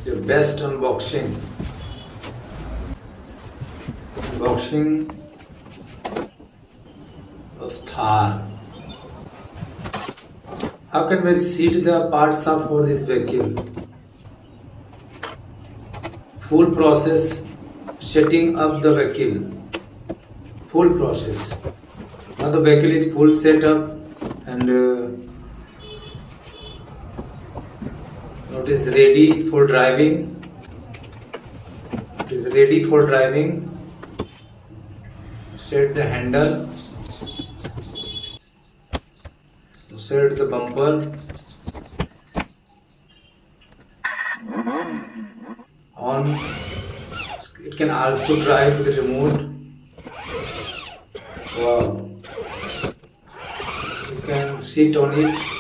the best unboxing of Thar. How can we see the parts of for this vehicle? Full process setting up the vehicle. Full process. Now the vehicle is full set up and it is ready for driving. It is ready for driving. Set the handle. Set the bumper. On. It can also drive with the remote. Wow. You can sit on it.